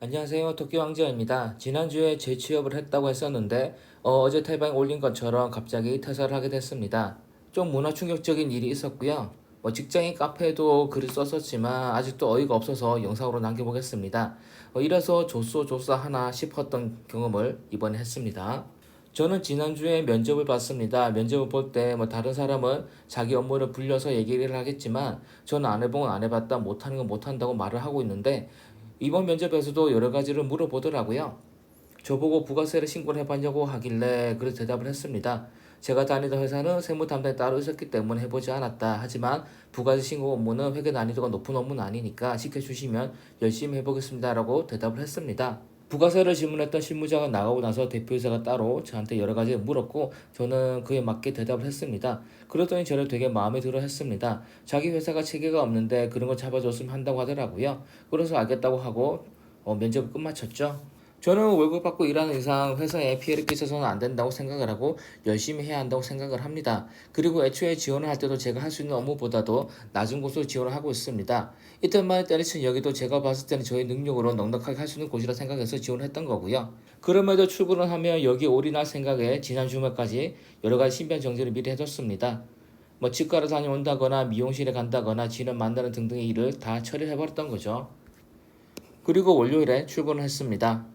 안녕하세요. 토끼 왕자입니다. 지난주에 재취업을 했다고 했었는데 어제 탈방에 올린 것처럼 갑자기 퇴사를 하게 됐습니다. 좀 문화 충격적인 일이 있었고요. 직장인 카페에도 글을 썼었지만 아직도 어이가 없어서 영상으로 남겨보겠습니다. 이래서 조쏘 하나 싶었던 경험을 이번에 했습니다. 저는 지난주에 면접을 봤습니다. 면접을 볼 때 다른 사람은 자기 업무를 불려서 얘기를 하겠지만 저는 안 해본 건 안 해봤다, 못하는 건 못한다고 말을 하고 있는데 이번 면접에서도 여러 가지를 물어보더라고요. 저보고 부가세를 신고를 해봤냐고 하길래 그래서 대답을 했습니다. 제가 다니던 회사는 세무 담당이 따로 있었기 때문에 해보지 않았다. 하지만 부가세 신고 업무는 회계 난이도가 높은 업무는 아니니까 시켜주시면 열심히 해보겠습니다라고 대답을 했습니다. 부가세를 질문했던 실무자가 나가고 나서 대표이사가 따로 저한테 여러 가지 물었고 저는 그에 맞게 대답을 했습니다. 그러더니 저를 되게 마음에 들어 했습니다. 자기 회사가 체계가 없는데 그런 거 잡아줬으면 한다고 하더라고요. 그래서 알겠다고 하고 면접을 끝마쳤죠. 저는 월급 받고 일하는 이상 회사에 피해를 끼쳐서는 안 된다고 생각을 하고 열심히 해야 한다고 생각을 합니다. 그리고 애초에 지원을 할 때도 제가 할 수 있는 업무보다도 낮은 곳으로 지원을 하고 있습니다. 이틀 만에 때려친 여기도 제가 봤을 때는 저의 능력으로 넉넉하게 할 수 있는 곳이라 생각해서 지원을 했던 거고요. 그럼에도 출근을 하면 여기 올인할 생각에 지난 주말까지 여러 가지 신변 정지를 미리 해뒀습니다. 치과를 다녀온다거나 미용실에 간다거나 지인을 만나는 등등의 일을 다 처리해버렸던 거죠. 그리고 월요일에 출근을 했습니다.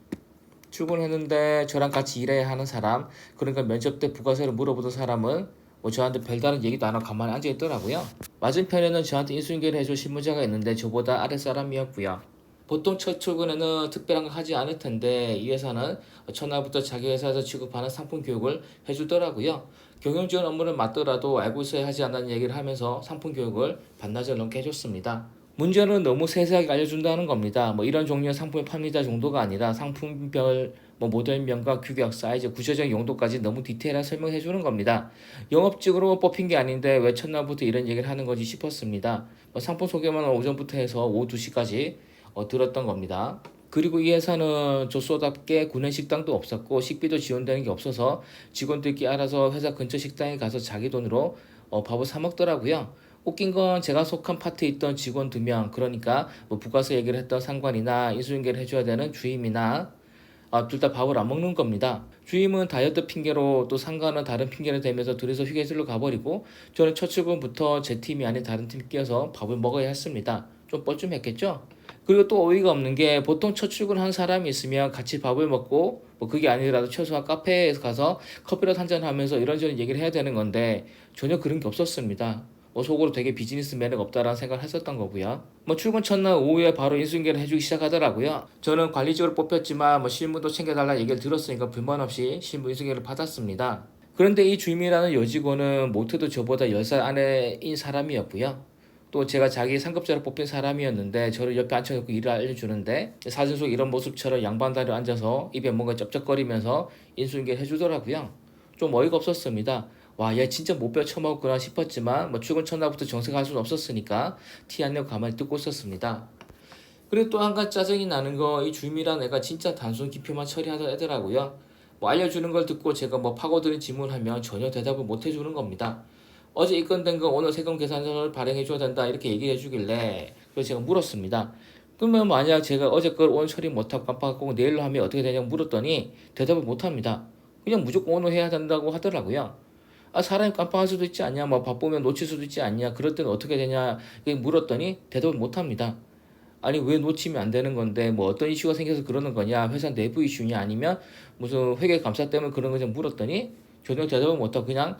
출근했는데 저랑 같이 일해야 하는 사람, 그러니까 면접 때 부가세를 물어보던 사람은 저한테 별다른 얘기도 안 하고 가만히 앉아 있더라고요. 맞은편에는 저한테 인수인계를 해줄 실무자가 있는데 저보다 아랫사람이었고요. 보통 첫 출근에는 특별한 거 하지 않을 텐데 이 회사는 첫날부터 자기 회사에서 취급하는 상품 교육을 해주더라고요. 경영 지원 업무를 맡더라도 알고 있어야 하지 않는 얘기를 하면서 상품 교육을 반나절 넘게 해줬습니다. 문제는 너무 세세하게 알려준다는 겁니다. 이런 종류의 상품을 팝니다 정도가 아니라 상품별 모델명과 규격, 사이즈, 구체적인 용도까지 너무 디테일하게 설명해 주는 겁니다. 영업직으로 뽑힌 게 아닌데 왜 첫날부터 이런 얘기를 하는 거지 싶었습니다. 상품 소개만 오전부터 해서 오후 2시까지 들었던 겁니다. 그리고 이 회사는 조소답게 구내식당도 없었고 식비도 지원되는 게 없어서 직원들끼리 알아서 회사 근처 식당에 가서 자기 돈으로 밥을 사 먹더라고요. 웃긴 건 제가 속한 파트에 있던 직원 2명, 그러니까 부가세 얘기를 했던 상관이나 인수인계를 해줘야 되는 주임이나 둘 다 밥을 안 먹는 겁니다. 주임은 다이어트 핑계로 또 상관은 다른 핑계를 대면서 둘이서 휴게실로 가버리고 저는 첫 출근부터 제 팀이 아닌 다른 팀 끼어서 밥을 먹어야 했습니다. 좀 뻘쭘했겠죠? 그리고 또 어이가 없는 게 보통 첫 출근한 사람이 있으면 같이 밥을 먹고 그게 아니더라도 최소한 카페에 가서 커피라도 한잔 하면서 이런저런 얘기를 해야 되는 건데 전혀 그런 게 없었습니다. 속으로 되게 비즈니스 매너가 없다라는 생각을 했었던 거고요. 출근 첫날 오후에 바로 인수인계를 해주기 시작하더라고요. 저는 관리직으로 뽑혔지만 실무도 챙겨달라는 얘기를 들었으니까 불만 없이 실무 인수인계를 받았습니다. 그런데 이 주임이라는 여직원은 못해도 저보다 10살 아래인 사람이었고요. 또 제가 자기 상급자로 뽑힌 사람이었는데 저를 옆에 앉혀놓고 일을 알려주는데 사진 속 이런 모습처럼 양반다리로 앉아서 입에 뭔가 쩝쩝거리면서 인수인계를 해주더라고요. 좀 어이가 없었습니다. 와, 얘 진짜 못 배워 처먹었구나 싶었지만 출근 첫날부터 정색할 수는 없었으니까 티 안 내고 가만히 듣고 있었습니다. 그리고 또 한 가지 짜증이 나는 거 이 주임이라는 애가 진짜 단순 기표만 처리하던 애더라고요. 알려주는 걸 듣고 제가 파고드는 질문하면 전혀 대답을 못 해주는 겁니다. 어제 입건된 거 오늘 세금 계산서를 발행해줘야 된다 이렇게 얘기해 주길래 그래서 제가 물었습니다. 그러면 만약 제가 어제 걸 오늘 처리 못하고 깜빡하고 내일로 하면 어떻게 되냐고 물었더니 대답을 못합니다. 그냥 무조건 오늘 해야 된다고 하더라고요. 사람이 깜빡할 수도 있지 않냐, 바쁘면 놓칠 수도 있지 않냐, 그럴 때는 어떻게 되냐 물었더니 대답을 못합니다. 아니 왜 놓치면 안 되는 건데 어떤 이슈가 생겨서 그러는 거냐, 회사 내부 이슈냐 아니면 무슨 회계 감사 때문에 그런 거냐 물었더니 전혀 대답을 못하고 그냥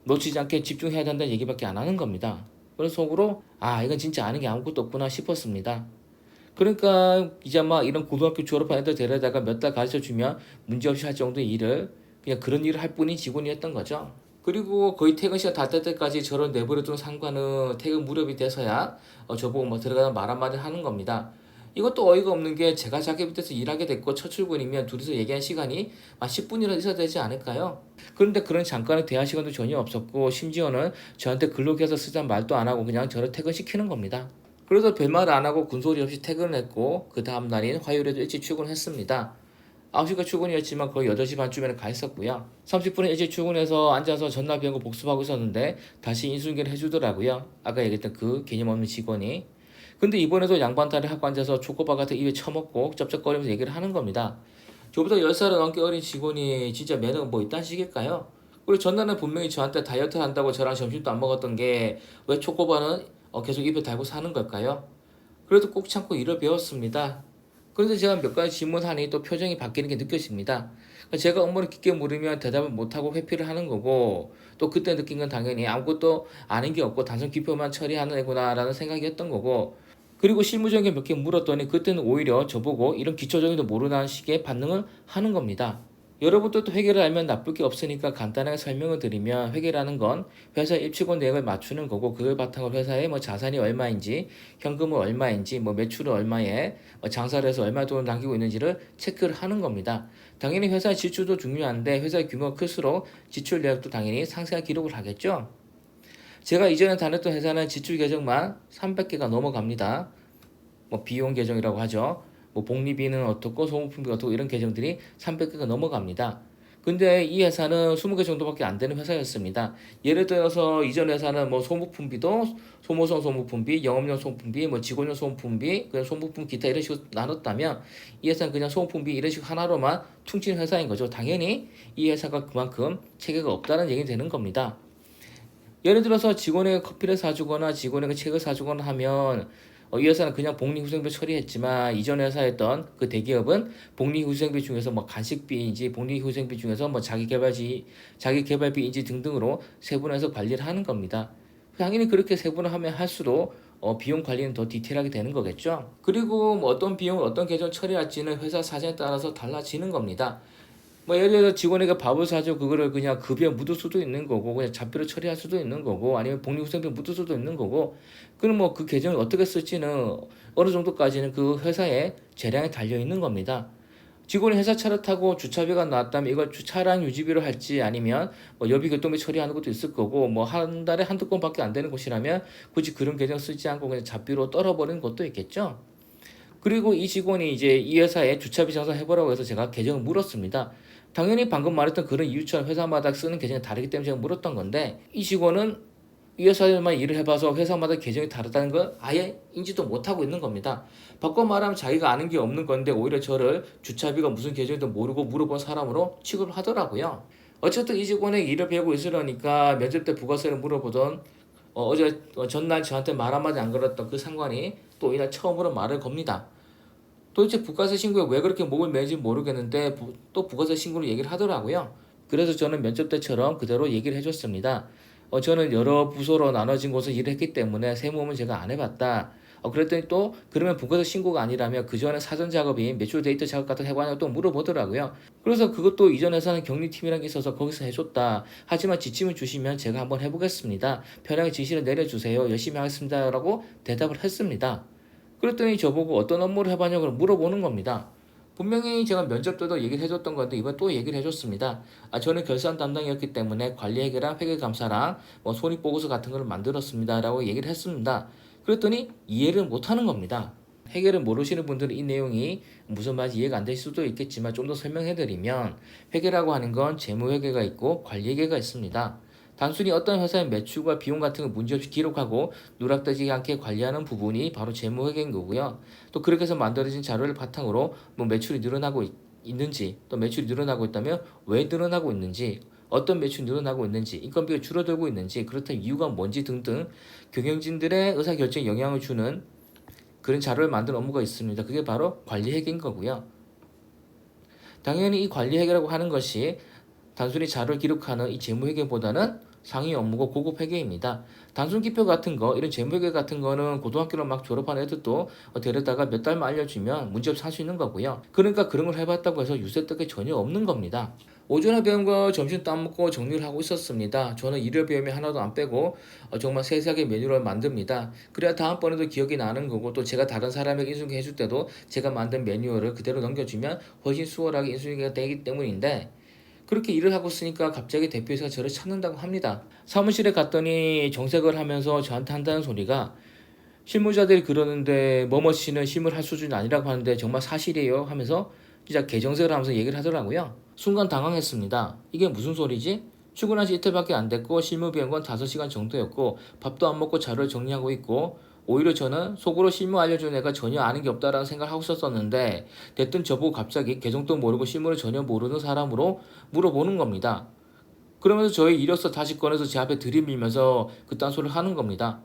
놓치지 않게 집중해야 된다는 얘기밖에 안 하는 겁니다. 그래서 속으로 이건 진짜 아는 게 아무것도 없구나 싶었습니다. 그러니까 이제 이런 고등학교 졸업한 애들 데려다가 몇 달 가르쳐주면 문제없이 할 정도의 일을 그냥 그런 일을 할 뿐인 직원이었던 거죠. 그리고 거의 퇴근 시간 다 될 때까지 저를 내버려둔 상관은 퇴근 무렵이 돼서야 저보고 들어가다 말 한마디 하는 겁니다. 이것도 어이가 없는 게 제가 자기 밑에서 일하게 됐고 첫 출근이면 둘이서 얘기한 시간이 10분이라도 있어야 되지 않을까요? 그런데 그런 잠깐의 대화 시간도 전혀 없었고 심지어는 저한테 근로계약서 쓰자는 말도 안 하고 그냥 저를 퇴근시키는 겁니다. 그래서 별말 안 하고 군소리 없이 퇴근을 했고 그 다음 날인 화요일에도 일찍 출근했습니다. 9시가 출근이었지만 거의 8시 반쯤에는 가 있었고요. 30분에 일찍 출근해서 앉아서 전날 배운 거 복습하고 있었는데 다시 인수인계를 해주더라고요. 아까 얘기했던 그 개념 없는 직원이. 근데 이번에도 양반다리 하고 앉아서 초코바 같은 입에 처먹고 쩝쩝거리면서 얘기를 하는 겁니다. 저보다 10살은 넘게 어린 직원이 진짜 매너가 뭐 이딴 식일까요? 그리고 전날은 분명히 저한테 다이어트 한다고 저랑 점심도 안 먹었던 게 왜 초코바는 계속 입에 달고 사는 걸까요? 그래도 꼭 참고 일을 배웠습니다. 그런데 제가 몇 가지 질문하니 또 표정이 바뀌는 게 느껴집니다. 제가 업무를 깊게 물으면 대답을 못하고 회피를 하는 거고, 또 그때 느낀 건 당연히 아무것도 아는 게 없고 단순 기표만 처리하는 애구나라는 생각이었던 거고, 그리고 실무적인 몇 개 물었더니 그때는 오히려 저보고 이런 기초적인도 모르는 식의 반응을 하는 겁니다. 여러분도 또 회계를 알면 나쁠 게 없으니까 간단하게 설명을 드리면, 회계라는 건 회사 입출권 내역을 맞추는 거고, 그걸 바탕으로 회사의 뭐 자산이 얼마인지, 현금은 얼마인지, 뭐 매출은 얼마에, 뭐 장사를 해서 얼마 돈을 남기고 있는지를 체크를 하는 겁니다. 당연히 회사의 지출도 중요한데, 회사의 규모가 클수록 지출 내역도 당연히 상세한 기록을 하겠죠. 제가 이전에 다녔던 회사는 지출 계정만 300개가 넘어갑니다. 뭐 비용 계정이라고 하죠. 뭐 복리비는 어떻고 소모품비가 어떻고 이런 계정들이 300개가 넘어갑니다. 근데 이 회사는 20개 정도밖에 안 되는 회사였습니다. 예를 들어서 이전 회사는 뭐 소모품비도 소모성 소모품비, 영업용 소모품비, 뭐 직원용 소모품비, 그냥 소모품 기타 이런 식으로 나눴다면, 이 회사는 그냥 소모품비 이런 식으로 하나로만 퉁친 회사인 거죠. 당연히 이 회사가 그만큼 체계가 없다는 얘기가 되는 겁니다. 예를 들어서 직원에게 커피를 사주거나 직원에게 책을 사주거나 하면, 이 회사는 그냥 복리후생비 처리했지만, 이전 회사였던 그 대기업은 복리후생비 중에서 뭐 간식비인지 복리후생비 중에서 뭐 자기개발비인지 등등으로 세분화해서 관리를 하는 겁니다. 당연히 그렇게 세분화하면 할수록 비용 관리는 더 디테일하게 되는 거겠죠. 그리고 뭐 어떤 비용을 어떤 계정 처리할지는 회사 사정에 따라서 달라지는 겁니다. 뭐 예를 들어 직원에게 밥을 사줘 그거를 그냥 급여에 묻을 수도 있는 거고, 그냥 잡비로 처리할 수도 있는 거고, 아니면 복리후생비 묻을 수도 있는 거고, 그럼 뭐 그 계정을 어떻게 쓸지는 어느 정도까지는 그 회사의 재량에 달려 있는 겁니다. 직원이 회사 차를 타고 주차비가 나왔다면 이걸 차량 유지비로 할지, 아니면 뭐 여비 교통비 처리하는 것도 있을 거고, 뭐 한 달에 한두 건밖에 안 되는 곳이라면 굳이 그런 계정 쓰지 않고 그냥 잡비로 떨어버리는 것도 있겠죠. 그리고 이 직원이 이제 이 회사에 주차비 장사해보라고 해서 제가 계정을 물었습니다. 당연히 방금 말했던 그런 이유처럼 회사마다 쓰는 계정이 다르기 때문에 제가 물었던 건데, 이 직원은 이 회사에만 일을 해봐서 회사마다 계정이 다르다는 걸 아예 인지도 못하고 있는 겁니다. 바꿔 말하면 자기가 아는 게 없는 건데, 오히려 저를 주차비가 무슨 계정인지 모르고 물어본 사람으로 취급을 하더라고요. 어쨌든 이 직원의 일을 배우고 있으려니까 면접 때 부가세를 물어보던, 어제 전날 저한테 말 한마디 안 걸었던 그 상관이 또 이날 처음으로 말을 겁니다. 도대체 부가세 신고에 왜 그렇게 목을 매는지 모르겠는데 또 부가세 신고를 얘기를 하더라고요. 그래서 저는 면접 때처럼 그대로 얘기를 해줬습니다. 저는 여러 부서로 나눠진 곳에서 일을 했기 때문에 세무업은 제가 안 해봤다. 그랬더니 또 그러면 부가세 신고가 아니라면 그 전에 사전 작업인 매출 데이터 작업 같은 거 해봤냐고 또 물어보더라고요. 그래서 그것도 이전 회사는 격리팀이라는 게 있어서 거기서 해줬다. 하지만 지침을 주시면 제가 한번 해보겠습니다. 편하게 지시를 내려주세요. 열심히 하겠습니다. 라고 대답을 했습니다. 그랬더니 저보고 어떤 업무를 해봤냐고 물어보는 겁니다. 분명히 제가 면접 때도 얘기를 해줬던 건데 이번 또 얘기를 해줬습니다. 저는 결산 담당이었기 때문에 관리회계랑 회계감사랑 뭐 손익보고서 같은 걸 만들었습니다. 라고 얘기를 했습니다. 그랬더니 이해를 못하는 겁니다. 회계를 모르시는 분들은 이 내용이 무슨 말인지 이해가 안 될 수도 있겠지만, 좀 더 설명해드리면, 회계라고 하는 건 재무회계가 있고 관리회계가 있습니다. 단순히 어떤 회사의 매출과 비용 같은 걸 문제없이 기록하고 누락되지 않게 관리하는 부분이 바로 재무회계인 거고요. 또 그렇게 해서 만들어진 자료를 바탕으로 뭐 매출이 늘어나고 있는지, 또 매출이 늘어나고 있다면 왜 늘어나고 있는지, 어떤 매출이 늘어나고 있는지, 인건비가 줄어들고 있는지, 그렇다면 이유가 뭔지 등등 경영진들의 의사결정에 영향을 주는 그런 자료를 만드는 업무가 있습니다. 그게 바로 관리회계인 거고요. 당연히 이 관리회계라고 하는 것이 단순히 자료를 기록하는 이 재무회계보다는 상위 업무고 고급 회계입니다. 단순 기표 같은 거, 이런 재무회계 같은 거는 고등학교를 막 졸업한 애들도 데려다가 몇 달만 알려주면 문제없이 할 수 있는 거고요. 그러니까 그런 걸 해봤다고 해서 유세떡이 전혀 없는 겁니다. 오전에 배운 거 점심 땀 먹고 정리를 하고 있었습니다. 저는 일요일 배움이 하나도 안 빼고 정말 세세하게 메뉴를 만듭니다. 그래야 다음번에도 기억이 나는 거고, 또 제가 다른 사람에게 인수인계 해줄 때도 제가 만든 매뉴얼을 그대로 넘겨주면 훨씬 수월하게 인수인계가 되기 때문인데, 그렇게 일을 하고 있으니까 갑자기 대표이사가 저를 찾는다고 합니다. 사무실에 갔더니 정색을 하면서 저한테 한다는 소리가, 실무자들이 그러는데 뭐뭐 씨는 실무를 할 수준이 아니라고 하는데 정말 사실이에요 하면서 진짜 개정색을 하면서 얘기를 하더라고요. 순간 당황했습니다. 이게 무슨 소리지? 출근한 지 이틀밖에 안 됐고 실무 비운 건 5시간 정도였고 밥도 안 먹고 자료를 정리하고 있고 오히려 저는 속으로 실무 알려준 애가 전혀 아는 게 없다라는 생각을 하고 있었는데 됐든 저보고 갑자기 계정도 모르고 실무를 전혀 모르는 사람으로 물어보는 겁니다. 그러면서 저의 이력서 다시 꺼내서 제 앞에 들이밀면서 그딴 소리를 하는 겁니다.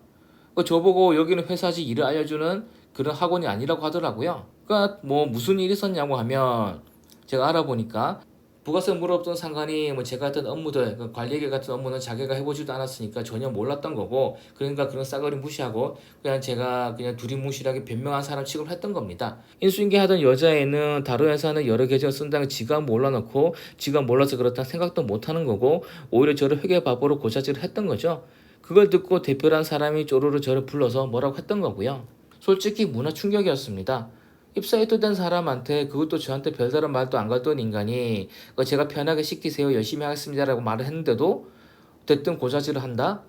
저보고 여기는 회사지 일을 알려주는 그런 학원이 아니라고 하더라고요. 그러니까 뭐 무슨 일이 있었냐고 하면 제가 알아보니까 부가세 물어봤던 상관이 뭐 제가 했던 업무들, 관리계 같은 업무는 자기가 해보지도 않았으니까 전혀 몰랐던 거고, 그러니까 그런 싸그리 무시하고 그냥 제가 그냥 두리뭉실하게 변명한 사람 취급을 했던 겁니다. 인수인계 하던 여자애는 다른 회사는 여러 계정 쓴다는 지가 몰라놓고 지가 몰라서 그렇다 생각도 못하는 거고, 오히려 저를 회계 바보로 고자질을 했던 거죠. 그걸 듣고 대표란 사람이 쪼르르 저를 불러서 뭐라고 했던 거고요. 솔직히 문화 충격이었습니다. 입사 입도된 사람한테 그것도 저한테 별다른 말도 안 걸던 인간이 제가 편하게 시키세요 열심히 하겠습니다라고 말을 했는데도 됐든 고자질을 한다?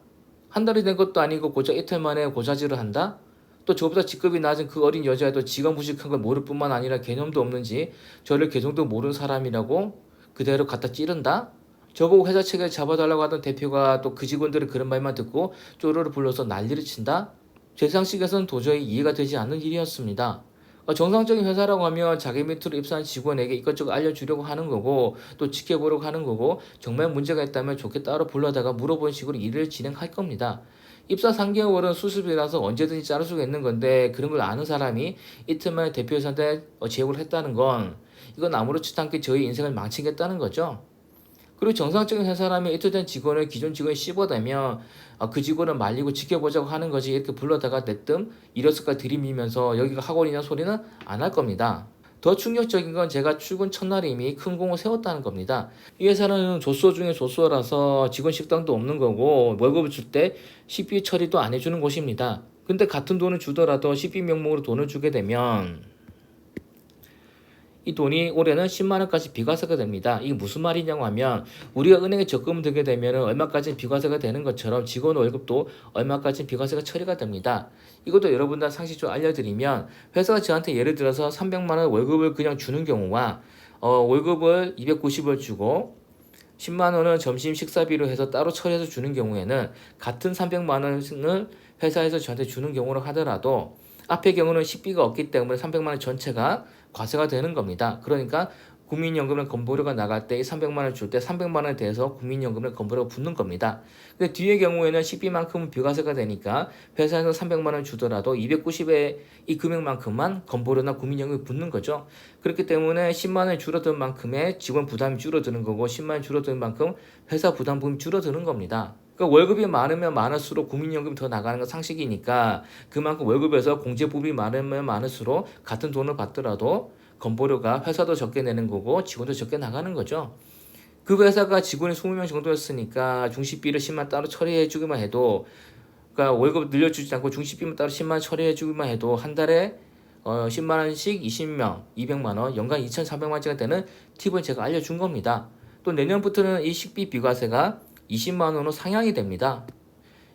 한 달이 된 것도 아니고 고작 이틀 만에 고자질을 한다? 또 저보다 직급이 낮은 그 어린 여자애도 지가 무식한 걸 모를 뿐만 아니라 개념도 없는지 저를 개정도 모르는 사람이라고 그대로 갖다 찌른다? 저보고 회사 체계를 잡아달라고 하던 대표가 또 그 직원들의 그런 말만 듣고 쪼르르 불러서 난리를 친다? 제 상식에서는 도저히 이해가 되지 않는 일이었습니다. 정상적인 회사라고 하면 자기 밑으로 입사한 직원에게 이것저것 알려주려고 하는 거고 또 지켜보려고 하는 거고 정말 문제가 있다면 좋게 따로 불러다가 물어보는 식으로 일을 진행할 겁니다. 입사 3개월은 수습이라서 언제든지 자를 수가 있는 건데 그런 걸 아는 사람이 이틀 만에 대표이사한테 제보를 했다는 건 이건 아무렇지도 않게 저희 인생을 망치겠다는 거죠. 그리고 정상적인 회사라면 이투된 직원을 기존 직원이 씹어대면 그 직원을 말리고 지켜보자고 하는 거지 이렇게 불러다가 내뜸 이력서까지 들이밀면서 여기가 학원이냐 소리는 안 할 겁니다. 더 충격적인 건 제가 출근 첫날에 이미 큰 공을 세웠다는 겁니다. 이 회사는 조수어 중에 조수어라서 직원 식당도 없는 거고 월급을 줄 때 식비 처리도 안 해주는 곳입니다. 근데 같은 돈을 주더라도 식비 명목으로 돈을 주게 되면 이 돈이 올해는 10만 원까지 비과세가 됩니다. 이게 무슨 말이냐고 하면 우리가 은행에 적금을 들게 되면 얼마까지 비과세가 되는 것처럼 직원 월급도 얼마까지 비과세가 처리가 됩니다. 이것도 여러분들 상식적으로 알려드리면 회사가 저한테 예를 들어서 300만 원 월급을 그냥 주는 경우와 월급을 290을 주고 10만 원은 점심 식사비로 해서 따로 처리해서 주는 경우에는 같은 300만 원을 회사에서 저한테 주는 경우로 하더라도 앞의 경우는 식비가 없기 때문에 300만 원 전체가 과세가 되는 겁니다. 그러니까 국민연금을 건보료가 나갈 때 300만 원을 줄 때 300만 원에 대해서 국민연금을 건보료가 붙는 겁니다. 근데 뒤의 경우에는 식비만큼은 비과세가 되니까 회사에서 300만 원 주더라도 290의 이 금액만큼만 건보료나 국민연금이 붙는 거죠. 그렇기 때문에 10만 원이 줄어든 만큼의 직원 부담이 줄어드는 거고 10만 원이 줄어드는 만큼 회사 부담금이 줄어드는 겁니다. 그러니까 월급이 많으면 많을수록 국민연금이 더 나가는 건 상식이니까 그만큼 월급에서 공제부분이 많으면 많을수록 같은 돈을 받더라도 건보료가 회사도 적게 내는 거고 직원도 적게 나가는 거죠. 그 회사가 직원이 20명 정도였으니까 중식비를 10만 따로 처리해 주기만 해도 그러니까 월급 늘려주지 않고 중식비만 따로 10만 처리해 주기만 해도 한 달에 10만 원씩 20명 200만 원 연간 2,400만 원짜리 되는 팁을 제가 알려준 겁니다. 또 내년부터는 이 식비 비과세가 20만 원으로 상향이 됩니다.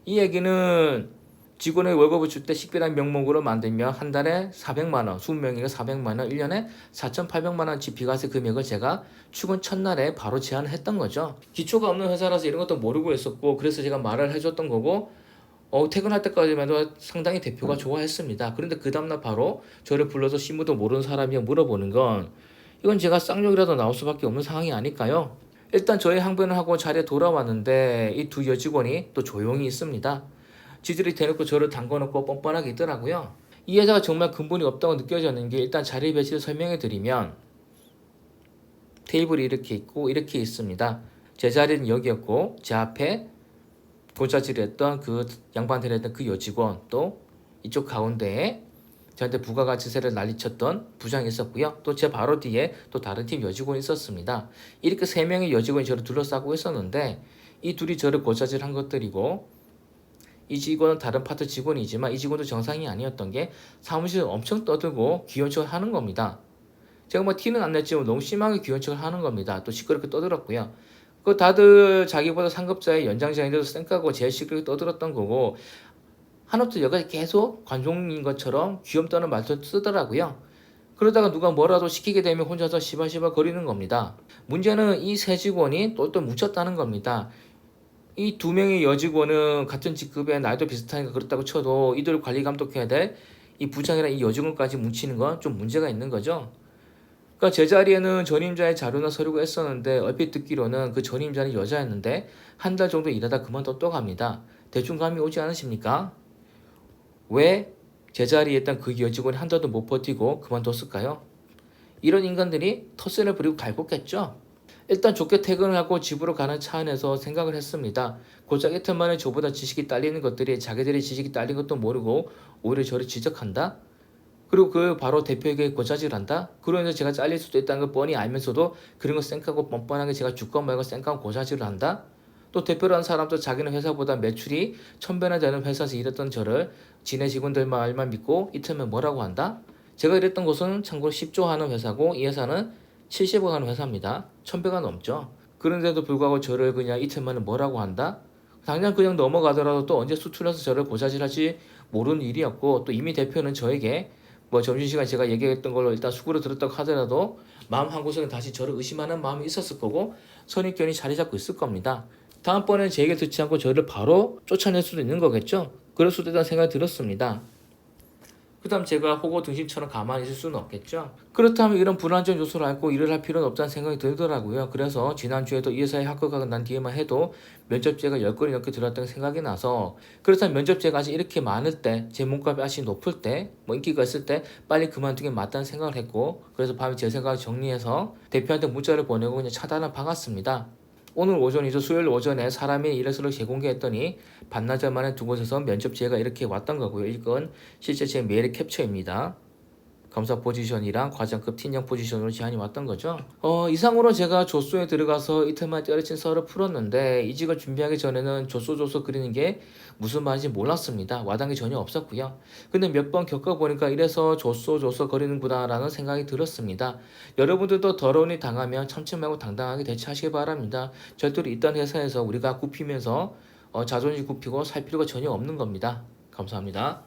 이 얘기는 직원의 월급을 줄 때 식비라는 명목으로 만들면 한 달에 400만 원, 20명이니까 400만 원, 1년에 4,800만 원치 비과세 금액을 제가 출근 첫날에 바로 제안을 했던 거죠. 기초가 없는 회사라서 이런 것도 모르고 있었고 그래서 제가 말을 해줬던 거고 퇴근할 때까지만 해도 상당히 대표가 좋아했습니다. 그런데 그 다음날 바로 저를 불러서 신무도 모르는 사람이 물어보는 건 이건 제가 쌍욕이라도 나올 수밖에 없는 상황이 아닐까요? 일단 저희 항변을 하고 자리에 돌아왔는데 이 두 여직원이 또 조용히 있습니다. 지들이 대놓고 저를 담궈놓고 뻔뻔하게 있더라고요. 이 여자가 정말 근본이 없다고 느껴졌는 게 일단 자리 배치를 설명해 드리면 테이블이 이렇게 있고 이렇게 있습니다. 제 자리는 여기였고 제 앞에 고자질을 했던 그 양반들을 했던 그 여직원 또 이쪽 가운데에 저한테 부가가치세를 난리쳤던 부장이 있었고요. 또 제 바로 뒤에 또 다른 팀 여직원이 있었습니다. 이렇게 세 명의 여직원이 저를 둘러싸고 있었는데 이 둘이 저를 고자질한 것들이고 이 직원은 다른 파트 직원이지만 이 직원도 정상이 아니었던 게 사무실을 엄청 떠들고 귀여운 척을 하는 겁니다. 제가 뭐 티는 안 냈지만 너무 심하게 귀여운 척을 하는 겁니다. 또 시끄럽게 떠들었고요. 그 다들 자기보다 상급자의 연장자인데도 쌩까고 제일 시끄럽게 떠들었던 거고 한없도 여기까지 계속 관종인 것처럼 귀염 떠는 말도 쓰더라고요. 그러다가 누가 뭐라도 시키게 되면 혼자서 시발시발 거리는 겁니다. 문제는 이 세 직원이 똘똘 뭉쳤다는 겁니다. 이 두 명의 여직원은 같은 직급에 나이도 비슷하니까 그렇다고 쳐도 이들을 관리 감독해야 될 이 부장이랑 이 여직원까지 뭉치는 건 좀 문제가 있는 거죠. 그러니까 제자리에는 전임자의 자료나 서류가 있었는데 얼핏 듣기로는 그 전임자는 여자였는데 한 달 정도 일하다 그만뒀다고 합니다. 대충 감이 오지 않으십니까? 왜 제자리에 있던 그 여직원이 한 달도 못 버티고 그만뒀을까요? 이런 인간들이 텃세를 부리고 갈궜겠죠. 일단 좋게 퇴근을 하고 집으로 가는 차 안에서 생각을 했습니다. 고작 이틀 만에 저보다 지식이 딸리는 것들이 자기들의 지식이 딸린 것도 모르고 오히려 저를 지적한다? 그리고 그 바로 대표에게 고자질한다? 그러면서 제가 잘릴 수도 있다는 걸 뻔히 알면서도 그런 거 쌩까고 뻔뻔하게 제가 주거 말고 쌩까고 고자질을 한다? 또 대표라는 사람도 자기는 회사보다 매출이 1000배나 되는 회사에서 일했던 저를 지네 직원들 말만 믿고 이틀면 뭐라고 한다? 제가 일했던 곳은 참고로 10조 하는 회사고 이 회사는 70억 하는 회사입니다. 1000배가 넘죠. 그런데도 불구하고 저를 그냥 이틀 만에 뭐라고 한다? 당장 그냥 넘어가더라도 또 언제 수출해서 저를 고자질할지 모르는 일이었고 또 이미 대표는 저에게 뭐 점심시간 제가 얘기했던 걸로 일단 수그러 들었다고 하더라도 마음 한구석에 다시 저를 의심하는 마음이 있었을 거고 선입견이 자리 잡고 있을 겁니다. 다음번엔 제 얘기를 듣지 않고 저를 바로 쫓아낼 수도 있는 거겠죠. 그럴 수도 있다는 생각이 들었습니다. 그 다음 제가 호고 등심처럼 가만히 있을 수는 없겠죠. 그렇다면 이런 불안정 요소를 알고 일을 할 필요는 없다는 생각이 들더라고요. 그래서 지난주에도 이 회사에 합격하고 난 뒤에만 해도 면접제가 10건이 넘게 들어왔다는 생각이 나서 그렇다면 면접제가 아직 이렇게 많을 때, 제 몸값이 아직 높을 때, 뭐 인기가 있을 때 빨리 그만두게 맞다는 생각을 했고 그래서 밤에 제 생각을 정리해서 대표한테 문자를 보내고 그냥 차단을 박았습니다. 오늘 오전이죠. 수요일 오전에 사람의 일회서를 재공개했더니 반나절 만에 두 곳에서 면접 제의가 이렇게 왔던 거고요. 이건 실제 제 메일의 캡처입니다. 검사 포지션이랑 과장급 팀장 포지션으로 제안이 왔던 거죠. 이상으로 제가 조소에 들어가서 이틀만 때려친 썰을 풀었는데 이직을 준비하기 전에는 조소 그리는 게 무슨 말인지 몰랐습니다. 와닿은 게 전혀 없었고요. 근데 몇 번 겪어보니까 이래서 조소 거리는구나 라는 생각이 들었습니다. 여러분들도 더러운 일 당하면 참지 말고 당당하게 대처하시기 바랍니다. 절대로 있던 회사에서 우리가 굽히면서 자존심 굽히고 살 필요가 전혀 없는 겁니다. 감사합니다.